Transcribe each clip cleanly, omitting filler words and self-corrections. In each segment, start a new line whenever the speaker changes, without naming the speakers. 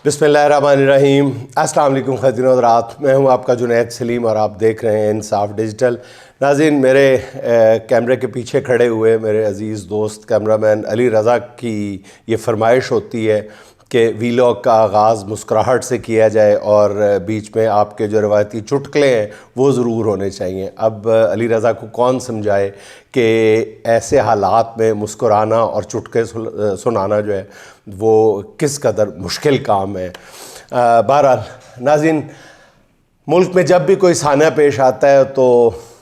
बिस्मिल्लाहिर्रहमानिर्रहीम। अस्सलाम वालेकुम ख़वातीन और हज़रात, मैं हूं आपका जुनैद सलीम और आप देख रहे हैं इंसाफ डिजिटल। नाज़रीन, मेरे कैमरे के पीछे खड़े हुए मेरे अज़ीज़ दोस्त कैमरामैन अली रज़ा की ये फरमाइश होती है कि वीलॉग का आगाज़ मुस्कुराहट से किया जाए और बीच में आपके जो रवायती चुटकुले हैं वो ज़रूर होने चाहिए। अब अली रज़ा को कौन समझाए कि ऐसे हालात में मुस्कुराना और चुटकुले सुनाना जो है वो किस कदर मुश्किल काम है। बहरहाल नाज़रीन, मुल्क में जब भी कोई साना पेश आता है तो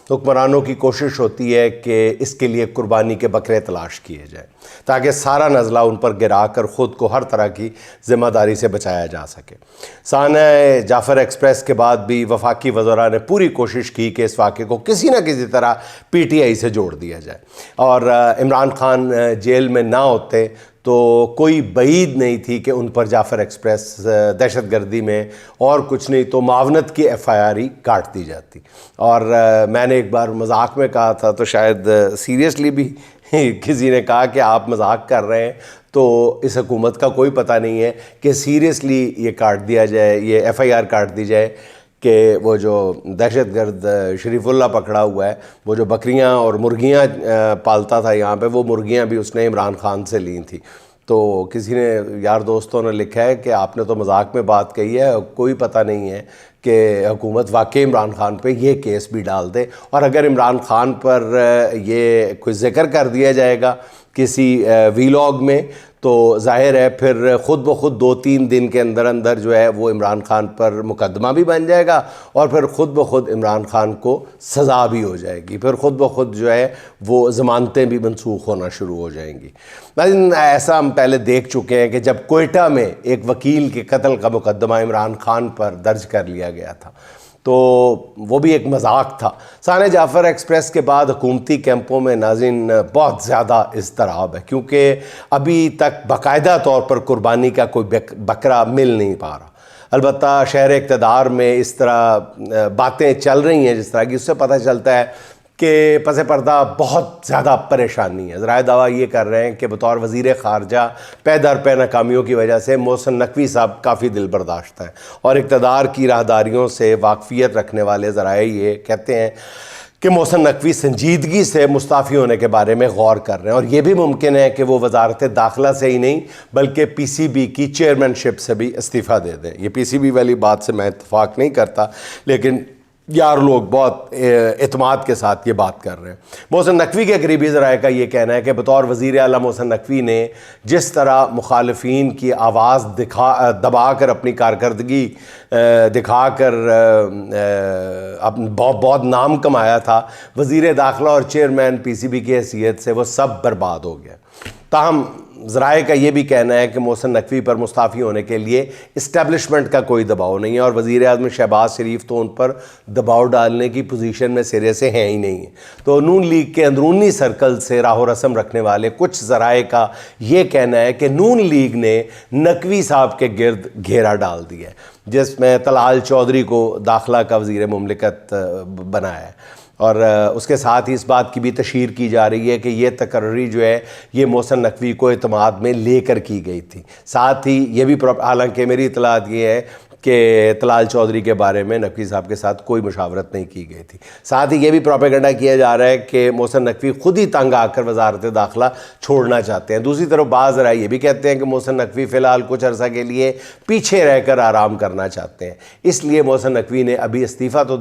हुक्मरानों की कोशिश होती है कि इसके लिए कुर्बानी के बकरे तलाश किए जाए ताकि सारा नज़ला उन पर गिरा कर ख़ुद को हर तरह की ज़िम्मेदारी से बचाया जा सके। साना जाफ़र एक्सप्रेस के बाद भी वफाकी वज़रा ने पूरी कोशिश की कि इस वाक़े को किसी न किसी तरह PTI से जोड़ दिया जाए और इमरान खान जेल में ना होते तो कोई बईद नहीं थी कि उन पर जाफ़र एक्सप्रेस दहशतगर्दी में और कुछ नहीं तो मावनत की FIR ही काट दी जाती। और मैंने एक बार मजाक में कहा था, तो शायद सीरियसली भी किसी ने कहा कि आप मजाक कर रहे हैं, तो इस हुकूमत का कोई पता नहीं है कि सीरियसली ये काट दिया जाए, ये FIR काट दी जाए कि वो जो दहशतगर्द शरीफुल्लाह पकड़ा हुआ है, वो जो बकरियां और मुर्गियां पालता था यहाँ पे, वो मुर्गियां भी उसने इमरान खान से ली थी। तो किसी ने यार दोस्तों ने लिखा है कि आपने तो मजाक में बात कही है, कोई पता नहीं है कि हुकूमत वाकई इमरान खान पे ये केस भी डाल दे। और अगर इमरान खान पर ये कोई जिक्र कर दिया जाएगा किसी वीलॉग में तो जाहिर है फिर ख़ुद ब खुद 2-3 दिन के अंदर अंदर जो है वो इमरान खान पर मुकदमा भी बन जाएगा और फिर ख़ुद ब खुद इमरान खान को सज़ा भी हो जाएगी। फिर ख़ुद ब खुद जो है वो ज़मानतें भी मनसूख होना शुरू हो जाएंगी। लेकिन ऐसा हम पहले देख चुके हैं कि जब कोयटा में एक वकील के कत्ल का मुकदमा इमरान खान पर दर्ज कर लिया गया था तो वो भी एक मजाक था। साना जाफ़र एक्सप्रेस के बाद हुकूमती कैंपों में नाज़रीन बहुत ज़्यादा इज़्तिराब है, क्योंकि अभी तक बाकायदा तौर पर कुर्बानी का कोई बकरा मिल नहीं पा रहा। अलबत्ता शहर इक़्तिदार में इस तरह बातें चल रही हैं जिस तरह की, उससे पता चलता है कि पसे पर्दा बहुत ज़्यादा परेशानी है। ज़राए दावा ये कर रहे हैं कि बतौर वज़ीर ख़ारजा पे दर पे नाकामियों की वजह से मोहसिन नकवी साहब काफ़ी दिल बर्दाश्त हैं और इक़्तिदार की राहदारियों से वाकफ़ियत रखने वाले ज़राए ये कहते हैं कि मोहसिन नकवी संजीदगी से मुस्ताफ़ी होने के बारे में गौर कर रहे हैं और ये भी मुमकिन है कि वो वज़ारत दाखिला से ही नहीं बल्कि PCB की चेयरमैनशिप से भी इस्तीफ़ा दे दें। ये PCB वाली बात से मैं इत्तफ़ाक़ नहीं करता, लेकिन यार लोग बहुत एतमाद के साथ ये बात कर रहे हैं। मोहसिन नकवी के करीबी ज़राए का ये कहना है कि बतौर वज़ीर आला मोहसिन नकवी ने जिस तरह मुखालिफिन की आवाज़ दबा कर अपनी कारकर्दगी दिखा कर बहुत नाम कमाया था, वज़ीर दाखिला और चेयरमैन PCB की हैसियत से वो सब बर्बाद हो गया। ताहम ज़राए का ये भी कहना है कि मोहसिन नकवी पर मुस्ताफ़ी होने के लिए इस्टेब्लिशमेंट का कोई दबाव नहीं है और वज़ीर आज़म शहबाज शरीफ तो उन पर दबाव डालने की पोजीशन में सिरे से हैं ही नहीं है। तो नून लीग के अंदरूनी सर्कल से राह रस्म रखने वाले कुछ ज़राए का ये कहना है कि नून लीग ने नकवी साहब के गिर्द घेरा डाल दिया है, जिसमें तलाल चौधरी को दाखिला का वज़ीर मुमलिकत बनाया है और उसके साथ ही इस बात की भी तशहीर की जा रही है कि ये तकर्री जो है ये मोहसिन नकवी को एतमाद में लेकर की गई थी। साथ ही ये भी हालांकि मेरी इतलात ये है कि तलाल चौधरी के बारे में नकवी साहब के साथ कोई मुशावरत नहीं की गई थी। साथ ही ये भी प्रोपेगेंडा किया जा रहा है कि मोहसिन नकवी खुद ही तंग आकर वजारत दाखिला छोड़ना चाहते हैं। दूसरी तरफ बाज़ राय ये भी कहते हैं कि मोहसिन नकवी फ़िलहाल कुछ अर्सा के लिए पीछे रहकर आराम करना चाहते हैं, इसलिए मोहसिन नकवी ने अभी इस्तीफ़ा तो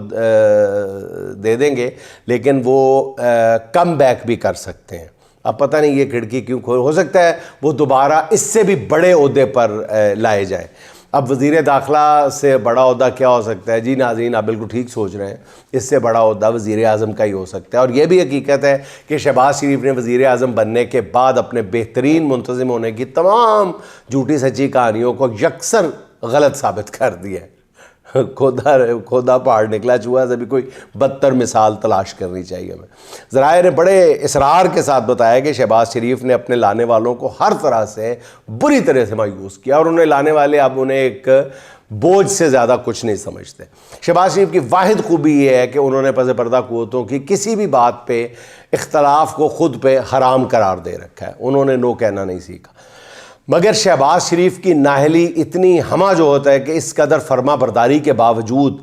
दे देंगे लेकिन वो कम बैक भी कर सकते हैं। अब पता नहीं ये खिड़की क्यों खोल, हो सकता है वो दोबारा इससे भी बड़े ओहदे पर लाए जाए। अब वज़ीर दाखिला से बड़ा ओहदा क्या हो सकता है? जी नाज़रीन, आप बिल्कुल ठीक सोच रहे हैं, इससे बड़ा ओहदा वज़ीर आज़म का ही हो सकता है। और ये भी हकीकत है कि शहबाज शरीफ ने वज़ीर आज़म बनने के बाद अपने बेहतरीन मुंतज़िम होने की तमाम झूठी सच्ची कहानियों को यकसर गलत साबित कर दिया है। खोदा पहाड़ निकला चूहा से भी कोई बदतर मिसाल तलाश करनी चाहिए हमें। ज़राए ने बड़े इसरार के साथ बताया कि शहबाज शरीफ ने अपने लाने वालों को हर तरह से बुरी तरह से मायूस किया और उन्हें लाने वाले अब उन्हें एक बोझ से ज़्यादा कुछ नहीं समझते। शहबाज शरीफ की वाहिद खूबी यह है कि उन्होंने पज़ पर्दा क़ुव्वतों की किसी भी बात पे इख्तलाफ को ख़ुद पे हराम करार दे रखा है। उन्होंने नो कहना नहीं सीखा। मगर शहबाज शरीफ की नाहली इतनी हमा जो होता है कि इस कदर फर्मा बरदारी के बावजूद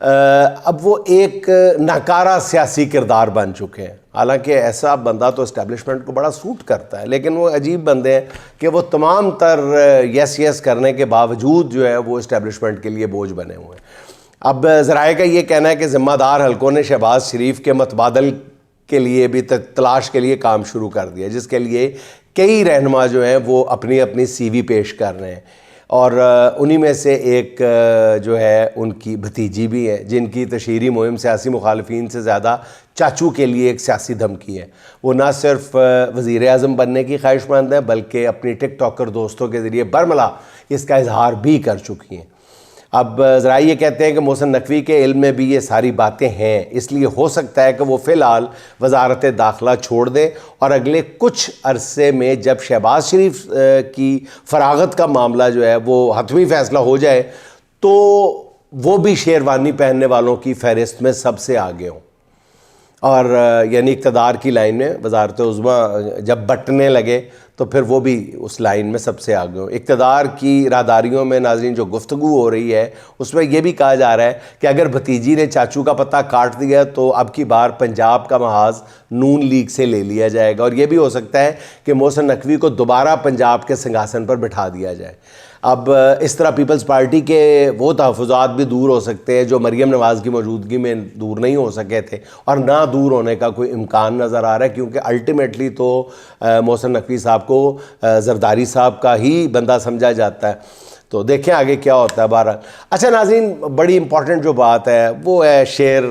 अब वो एक नाकारा सियासी किरदार बन चुके हैं। हालांकि ऐसा बंदा तो इस्टेब्लिशमेंट को बड़ा सूट करता है, लेकिन वो अजीब बंदे हैं कि वो तमाम तर यस यस करने के बावजूद जो है वो इस्टेब्लिशमेंट के लिए बोझ बने हुए हैं। अब ज़राए का ये कहना है कि ज़िम्मेदार हलकों ने शहबाज शरीफ के मतबादल के लिए भी तलाश के लिए काम शुरू कर दिया, जिसके लिए कई रहनुमा जो हैं वो अपनी अपनी CV पेश कर रहे हैं। और उन्हीं में से एक जो है उनकी भतीजी भी है, जिनकी तशहीरी मुहिम सियासी मुखालफीन से ज़्यादा चाचू के लिए एक सियासी धमकी है। वो ना सिर्फ वज़ीर आज़म बनने की ख्वाहिशमंद है, बल्कि अपनी टिकटॉकर दोस्तों के ज़रिए बरमला इसका इजहार भी कर चुकी हैं। अब ज़रा ये कहते हैं कि मोहसिन नकवी के इल्म में भी ये सारी बातें हैं, इसलिए हो सकता है कि वो फ़िलहाल वज़ारत दाखिला छोड़ दें और अगले कुछ अरसे में जब शहबाज शरीफ की फरागत का मामला जो है वो हतमी फ़ैसला हो जाए तो वो भी शेरवानी पहनने वालों की फ़हरिस्त में सबसे आगे हों। और यानी इक़्तिदार की लाइन में वज़ारत उज़्मा जब बंटने लगे तो फिर वो भी उस लाइन में सबसे आगे हों। इक़्तिदार की राहदारियों में नाज़रीन जो गुफ्तगू हो रही है उसमें यह भी कहा जा रहा है कि अगर भतीजी ने चाचू का पत्ता काट दिया तो अब की बार पंजाब का महाज नून लीग से ले लिया जाएगा, और ये भी हो सकता है कि मोहसिन नकवी को दोबारा पंजाब के सिंहासन पर बिठा दिया जाए। अब इस तरह पीपल्स पार्टी के वो तहफ़्फ़ुज़ात भी दूर हो सकते हैं जो मरीम नवाज़ की मौजूदगी में दूर नहीं हो सके थे, और ना दूर होने का कोई इम्कान नज़र आ रहा है, क्योंकि अल्टीमेटली तो मोहसिन नकवी साहब को ज़रदारी साहब का ही बंदा समझा जाता है। तो देखें आगे क्या होता है। बहरहाल अच्छा नाज़रीन, बड़ी इंपॉर्टेंट जो बात है वो है शेर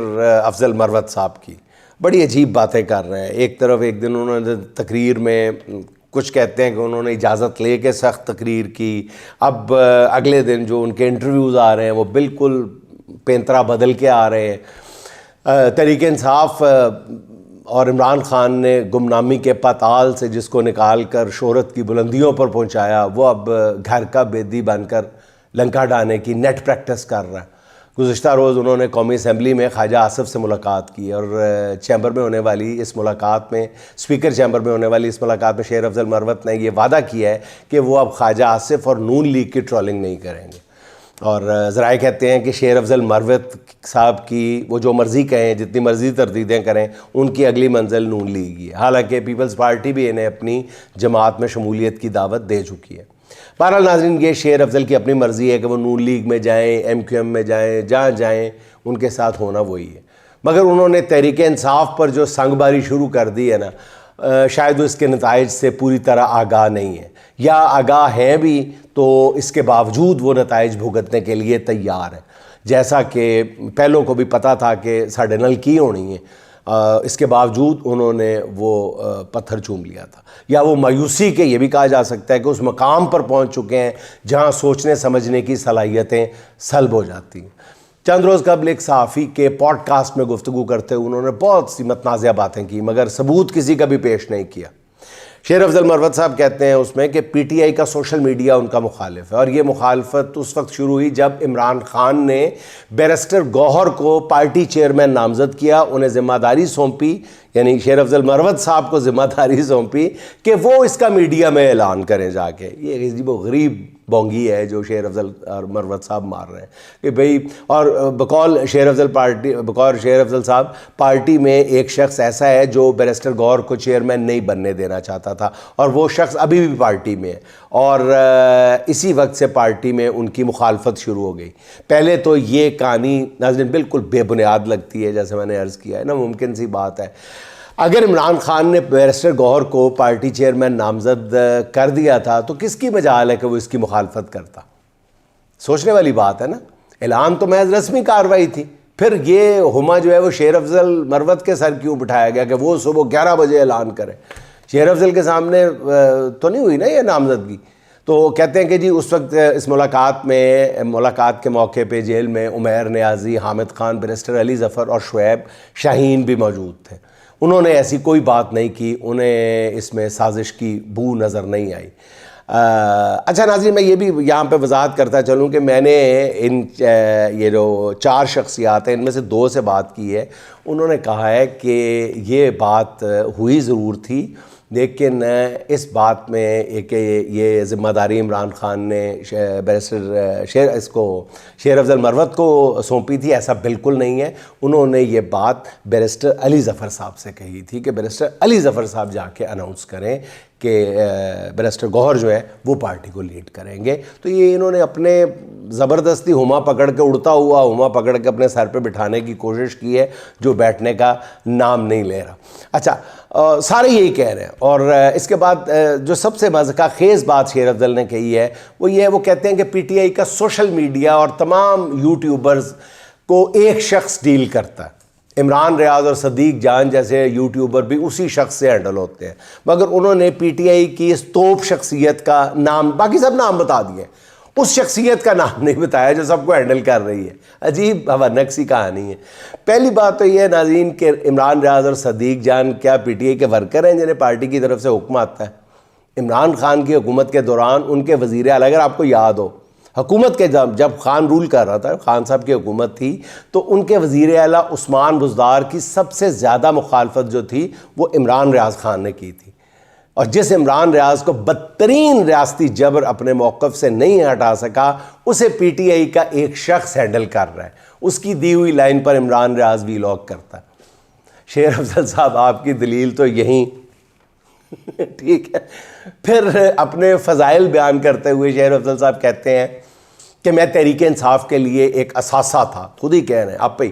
अफजल मरवत साहब की। बड़ी अजीब बातें कर रहे हैं। एक तरफ एक दिन उन्होंने तकरीर में कुछ कहते हैं कि उन्होंने इजाज़त ले के सख्त तकरीर की, अब अगले दिन जो उनके इंटरव्यूज़ आ रहे हैं वो बिल्कुल पेंतरा बदल के आ रहे हैं। तहरीक इंसाफ और इमरान खान ने गुमनामी के पाताल से जिसको निकाल कर शोहरत की बुलंदियों पर पहुंचाया, वो अब घर का बेदी बनकर लंका डालने की नेट प्रैक्टिस कर रहा है। गुज़िश्ता रोज़ उन्होंने कौमी असम्बली में ख्वाजा आसिफ से मुलाकात की, और चैम्बर में होने वाली इस मुलाकात में, स्पीकर चैम्बर में होने वाली इस मुलाकात में शेर अफजल मरवत ने यह वादा किया है कि वो अब ख्वाजा आसिफ और नून लीग की ट्रोलिंग नहीं करेंगे। और ज़राए कहते हैं कि शेर अफजल मरवत साहब की वो जो मर्ज़ी कहें, जितनी मर्ज़ी तरदीदें करें, उनकी अगली मंजिल नून लीग ही है। हालांकि पीपल्स पार्टी भी इन्हें अपनी जमात में शमूलियत की दावत दे चुकी है। बहरहाल नाज़रीन, ये शेर अफजल की अपनी मर्ज़ी है कि वो नून लीग में जाएँ, MQM में जाएँ, जहाँ जाएँ उनके साथ होना वही है। मगर उन्होंने तहरीक इंसाफ पर जो संगबारी शुरू कर दी है ना, शायद वो इसके नताइज से पूरी तरह आगाह नहीं है, या आगाह हैं भी तो इसके बावजूद वो नताइज भुगतने के लिए तैयार है। जैसा कि पहलों को भी पता था कि साढ़े नल की होनी है, इसके बावजूद उन्होंने वो पत्थर चूम लिया था। या वो मायूसी के ये भी कहा जा सकता है कि उस मकाम पर पहुंच चुके हैं जहां सोचने समझने की सलाहियतें सल्ब हो जाती हैं। चंद रोज़ कबल एक सहाफ़ी के पॉडकास्ट में गुफ्तगू करते हुए उन्होंने बहुत सी मतनाज़िया बातें की, मगर सबूत किसी का भी पेश नहीं किया। शेर अफजल मरवत साहब कहते हैं उसमें कि PTI का सोशल मीडिया उनका मुखालिफ है, और ये मुखालफत उस वक्त शुरू हुई जब इमरान खान ने बैरिस्टर गौहर को पार्टी चेयरमैन नामजद किया, उन्हें ज़िम्मेदारी सौंपी, यानी शेर अफजल मरवत साहब को ज़िम्मेदारी सौंपी कि वो इसका मीडिया में ऐलान करें जाके। ये अजीब-ओ-गरीब बोंगी है जो शेर अफजल और मरवत साहब मार रहे हैं कि भाई, और बकौल शेर अफजल साहब पार्टी में एक शख्स ऐसा है जो बैरिस्टर गौहर को चेयरमैन नहीं बनने देना चाहता था, और वो शख्स अभी भी पार्टी में है, और इसी वक्त से पार्टी में उनकी मुखालफत शुरू हो गई। पहले तो ये कहानी नाज़रीन बिल्कुल बेबुनियाद लगती है, जैसे मैंने अर्ज़ किया है ना, मुमकिन सी बात है। अगर इमरान खान ने बैरिस्टर गौहर को पार्टी चेयरमैन नामजद कर दिया था तो किसकी मजाल है कि वो इसकी मुखालफत करता? सोचने वाली बात है ना। ऐलान तो महज रस्मी कार्रवाई थी, फिर ये हुमा जो है वो शेर अफजल मरवत के सर क्यों बिठाया गया कि वो सुबह 11 बजे ऐलान करें? शेर अफजल के सामने तो नहीं हुई ना ये नामजदगी। तो कहते हैं कि जी उस वक्त इस मुलाकात के मौके पे जेल में उमैर नियाज़ी, हामिद खान, बैरिस्टर अली ज़फ़र और शुएब शाहीन भी मौजूद थे। उन्होंने ऐसी कोई बात नहीं की, उन्हें इसमें साजिश की बू नज़र नहीं आई। अच्छा नाज़रीन, मैं ये भी यहाँ पे वजाहत करता चलूँ कि मैंने ये जो 4 शख्सियात हैं इनमें से 2 से बात की है। उन्होंने कहा है कि ये बात हुई ज़रूर थी लेकिन इस बात में एक ये ज़िम्मेदारी इमरान खान ने बैरिस्टर शेर अफजल मरवत को सौंपी थी, ऐसा बिल्कुल नहीं है। उन्होंने ये बात बैरिस्टर अली ज़फ़र साहब से कही थी कि बैरिस्टर अली ज़फ़र साहब जाके अनाउंस करें कि बैरिस्टर गौहर जो है वो पार्टी को लीड करेंगे। तो ये इन्होंने अपने ज़बरदस्ती हुमा पकड़ के, उड़ता हुआ हुमा पकड़ के अपने सर पे बिठाने की कोशिश की है, जो बैठने का नाम नहीं ले रहा। अच्छा, सारे यही कह रहे हैं। और इसके बाद जो सबसे मज़ा खेज़ बात शेर अफजल ने कही है वो ये है, वो कहते हैं कि पीटीआई का सोशल मीडिया और तमाम यूट्यूबर्स को एक शख्स डील करता है। इमरान रियाज और सदीक जान जैसे यूट्यूबर भी उसी शख्स से हैंडल होते हैं, मगर उन्होंने पीटीआई की इस तोप शख्सियत का नाम, बाकी सब नाम बता दिए, उस शख्सियत का नाम नहीं बताया जो सबको हैंडल कर रही है। अजीब हवानक सी कहानी है। पहली बात तो यह है नाज़रीन कि इमरान रियाज और सदीक जान क्या पीटीआई के वर्कर हैं जिन्हें पार्टी की तरफ से हुक्म आता है? इमरान खान की हुकूमत के दौरान उनके वज़ीर आला, अगर आपको याद हो, हुकूमत के जब खान रूल कर रहा था, खान साहब की हुकूमत थी, तो उनके वज़ीर आला उस्मान बुज़दार की सबसे ज़्यादा मुखालफत जो थी वो इमरान रियाज खान ने की थी। और जिस इमरान रियाज को बदतरीन रियासती जबर अपने मौक़िफ़ से नहीं हटा सका, उसे पीटीआई का एक शख्स हैंडल कर रहा है। उसकी दी हुई लाइन पर इमरान रियाज वीलॉग करता है। शेर अफजल साहब, आपकी दलील तो यहीं ठीक है। फिर अपने फ़ज़ाइल बयान करते हुए शेर अफजल साहब कहते हैं कि मैं तहरीक इंसाफ के लिए एक असासा था। खुद ही कह रहे हैं आप ही,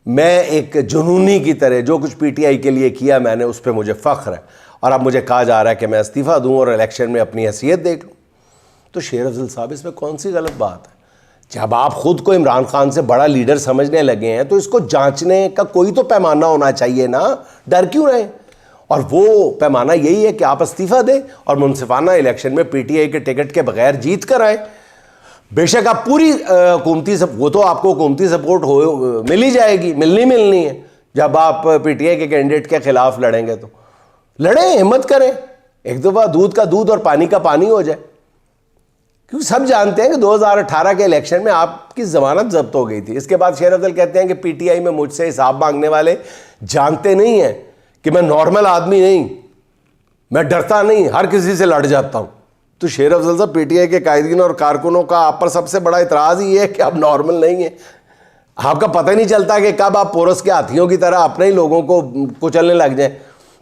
मैं एक जुनूनी की तरह जो कुछ पीटीआई के लिए किया मैंने, उस पर मुझे फ़ख्र है। और अब मुझे कहा जा रहा है कि मैं इस्तीफ़ा दूँ और इलेक्शन में अपनी हैसियत देख लूँ। तो शेर अफजल साहब, इसमें कौन सी गलत बात है? जब आप खुद को इमरान खान से बड़ा लीडर समझने लगे हैं तो इसको जांचने का कोई तो पैमाना होना चाहिए ना। डर क्यों रहे? और वो पैमाना यही है कि आप इस्तीफ़ा दें और मुनसिफाना इलेक्शन में पीटीआई के टिकट के बगैर जीत कर आए। बेशक आप पूरी हुकूमती वो तो आपको हुकूमती सपोर्ट हो मिल ही जाएगी, मिलनी है। जब आप पीटीआई के कैंडिडेट के खिलाफ लड़ेंगे तो लड़ें, हिम्मत करें, एक दफ़ा दूध का दूध और पानी का पानी हो जाए। क्योंकि सब जानते हैं कि 2018 के इलेक्शन में आपकी ज़मानत जब्त हो गई थी। इसके बाद शेर अफजल कहते हैं कि पीटीआई में मुझसे हिसाब मांगने वाले जानते नहीं हैं कि मैं नॉर्मल आदमी नहीं, मैं डरता नहीं, हर किसी से लड़ जाता हूँ। तो शेर अफजल साहब, पीटीआई के कायदीन और कारकुनों का आप पर सबसे बड़ा इतराज़ ही है कि आप नॉर्मल नहीं है। आपका पता ही नहीं चलता कि कब आप पोरस के हाथियों की तरह अपने ही लोगों को कुचलने लग जाएं।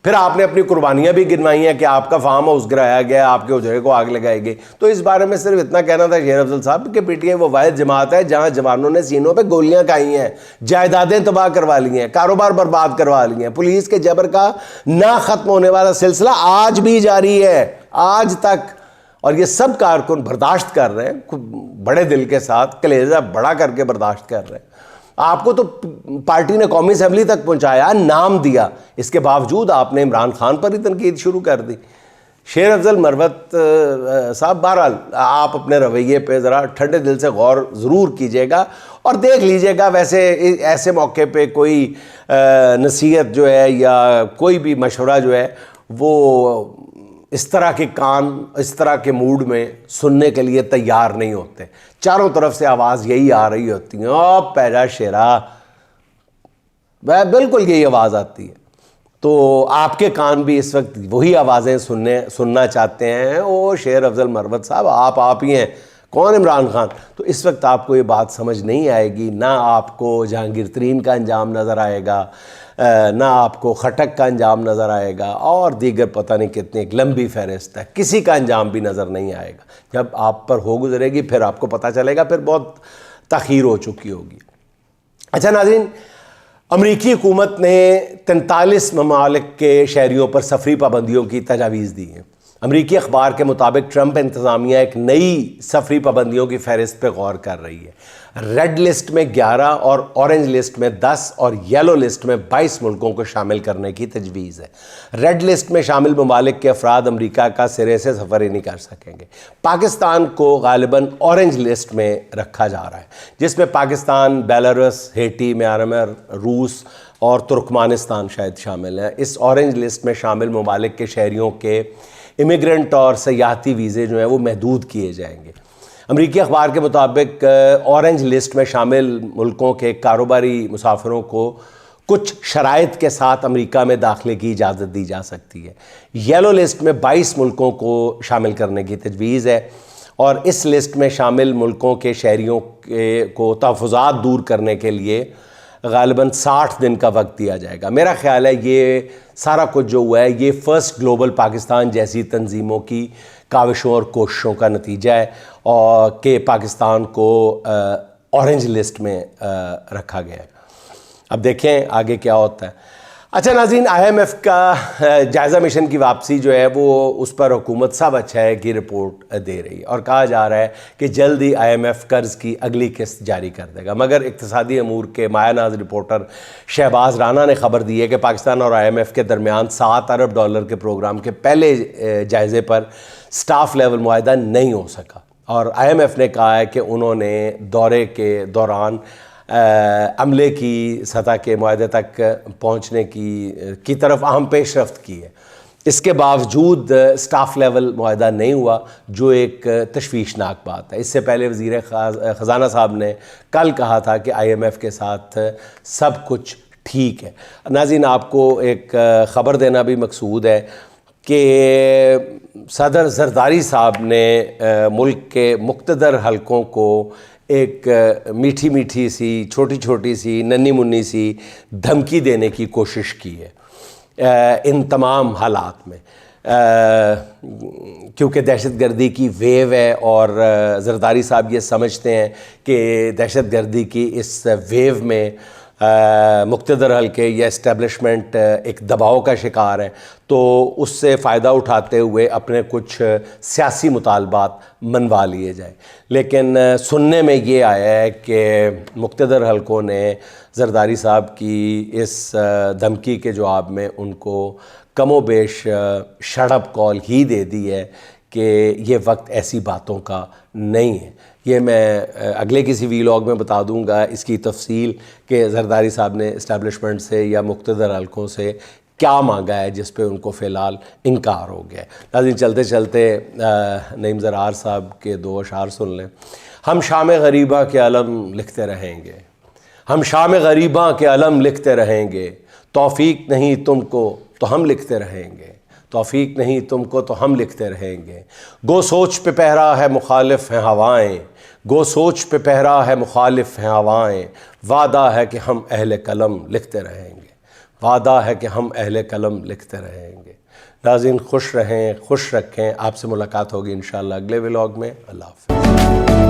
फिर आपने अपनी कुर्बानियां भी गिनवाई हैं कि आपका फार्म हाउस गिराया गया, आपके उजरे को आग लगाई गई। तो इस बारे में सिर्फ इतना कहना था शेर अफजल साहब कि पीटीआई वो वाहिद जमात है जहां जवानों ने सीनों पे गोलियां खाई हैं, जायदादें तबाह करवा ली हैं, कारोबार बर्बाद करवा लिए हैं। पुलिस के जबर का ना खत्म होने वाला सिलसिला आज भी जारी है, आज तक। और ये सब कारकुन बर्दाश्त कर रहे हैं, बड़े दिल के साथ, कलेजा बड़ा करके बर्दाश्त कर रहे हैं। आपको तो पार्टी ने कौमी असेंबली तक पहुंचाया, नाम दिया, इसके बावजूद आपने इमरान खान पर ही तनकीद शुरू कर दी। शेर अफजल मरवत साहब, बहरहाल आप अपने रवैये पे ज़रा ठंडे दिल से गौर ज़रूर कीजिएगा और देख लीजिएगा। वैसे ऐसे मौके पे कोई नसीहत जो है या कोई भी मशवरा जो है वो इस तरह के कान, इस तरह के मूड में सुनने के लिए तैयार नहीं होते। चारों तरफ से आवाज़ यही आ रही होती है, ओ पैरा शेरा, वह बिल्कुल यही आवाज़ आती है। तो आपके कान भी इस वक्त वही आवाज़ें सुनना चाहते हैं। ओ शेर अफजल मरवत साहब, आप ही हैं, कौन इमरान खान? तो इस वक्त आपको ये बात समझ नहीं आएगी। ना आपको जहांगीर तरीन का अंजाम नज़र आएगा, ना आपको खटक का अंजाम नज़र आएगा, और दीगर पता नहीं कितनी एक लंबी फहरिस्त है, किसी का अंजाम भी नज़र नहीं आएगा। जब आप पर हो गुजरेगी फिर आपको पता चलेगा, फिर बहुत तख़ीर हो चुकी होगी। अच्छा नाज़रीन, अमरीकी हुकूमत ने 43 ममालिक के शहरियों पर सफरी पाबंदियों की तजावीज़ दी हैं। अमरीकी अखबार के मुताबिक ट्रंप इंतज़ामिया एक नई सफरी पाबंदियों की फहरिस्त पर गौर कर रही है। रेड लिस्ट में 11 और ऑरेंज लिस्ट में 10 और येलो लिस्ट में 22 मुल्कों को शामिल करने की तजवीज़ है। रेड लिस्ट में शामिल ममालिक के अफराद अमरीका का सिरे से सफ़र ही नहीं कर सकेंगे। पाकिस्तान को गालिबन ऑरेंज लिस्ट में रखा जा रहा है, जिसमें पाकिस्तान, बेलारूस, हेटी, म्यांमार, रूस और तुर्कमानिस्तान शायद शामिल हैं। इस ऑरेंज लिस्ट में शामिल ममालिक के शहरियों के इमिग्रेंट और सयाहती वीज़े जो हैं वो महदूद किए जाएंगे। अमरीकी अखबार के मुताबिक ऑरेंज लिस्ट में शामिल मुल्कों के कारोबारी मुसाफिरों को कुछ शराइत के साथ अमेरिका में दाखिले की इजाज़त दी जा सकती है। येलो लिस्ट में 22 मुल्कों को शामिल करने की तजवीज़ है और इस लिस्ट में शामिल मुल्कों के शहरियों को तहफ़्फ़ुज़ात दूर करने के लिए ग़ालिबन 60 दिन का वक्त दिया जाएगा। मेरा ख़्याल है ये सारा कुछ जो हुआ है ये फ़र्स्ट ग्लोबल पाकिस्तान जैसी तंजीमों की काविशों और कोशिशों का नतीजा है और कि पाकिस्तान को ऑरेंज लिस्ट में रखा गया है। अब देखें आगे क्या होता है। अच्छा नाज़रीन, IMF का जायज़ा मिशन की वापसी जो है वो उस पर हुकूमत सब अच्छा है कि रिपोर्ट दे रही है और कहा जा रहा है कि जल्द ही IMF कर्ज़ की अगली किस्त जारी कर देगा। मगर इक़्तिसादी अमूर के मायानाज़ रिपोर्टर शहबाज राना ने खबर दी है कि पाकिस्तान और IMF के दरमियान $7 अरब के प्रोग्राम के पहले जायज़े पर स्टाफ लेवल मुआहदा नहीं हो सका और IMF ने कहा है कि उन्होंने दौरे के दौरान अमले की सतह के मुआहदे तक पहुँचने की तरफ अहम पेशरफ्त की है। इसके बावजूद स्टाफ लेवल मुआहदा नहीं हुआ जो एक तशवीशनाक बात है। इससे पहले वज़ीर ख़ज़ाना साहब ने कल कहा था कि IMF के साथ सब कुछ ठीक है। नाज़रीन, आपको एक ख़बर देना भी मकसूद है कि सदर ज़रदारी साहब ने मुल्क के मुक़्तदर हलकों को एक मीठी मीठी सी छोटी छोटी सी नन्ही मुन्नी सी धमकी देने की कोशिश की है इन तमाम हालात में, क्योंकि दहशतगर्दी की वेव है और ज़रदारी साहब ये समझते हैं कि दहशतगर्दी की इस वेव में मुक़्तदर हल्के या इस्टेब्लिशमेंट एक दबाव का शिकार है, तो उससे फ़ायदा उठाते हुए अपने कुछ सियासी मुतालबात मनवा लिए जाए। लेकिन सुनने में ये आया है कि मुक़्तदर हल्कों ने ज़रदारी साहब की इस धमकी के जवाब में उनको कमोबेश शट कॉल ही दे दी है कि ये वक्त ऐसी बातों का नहीं है। ये मैं अगले किसी वीलॉग में बता दूंगा इसकी तफसील कि ज़रदारी साहब ने इस्टेब्लिशमेंट से या मुक़्तदर हल्कों से क्या मांगा है जिस पे उनको फ़िलहाल इनकार हो गया है। नाज़रीन, चलते चलते नईम ज़रार साहब के 2 अशार सुन लें। हम शाम गरीबा के अलम लिखते रहेंगे, हम शाम गरीबा के अलम लिखते रहेंगे, तौफ़ीक नहीं तुमको तो हम लिखते रहेंगे, तौफ़ीक नहीं तुमको तो हम लिखते रहेंगे। गो सोच पे पहरा है मुखालिफ हैं हवाएं, गो सोच पे पहरा है मुखालिफ हैं हवाएं, वादा है कि हम अहले कलम लिखते रहेंगे, वादा है कि हम अहले कलम लिखते रहेंगे। नाज़रीन, खुश रहें, खुश रखें। आपसे मुलाकात होगी इंशाअल्लाह अगले व्लॉग में। अल्लाह हाफ़िज़।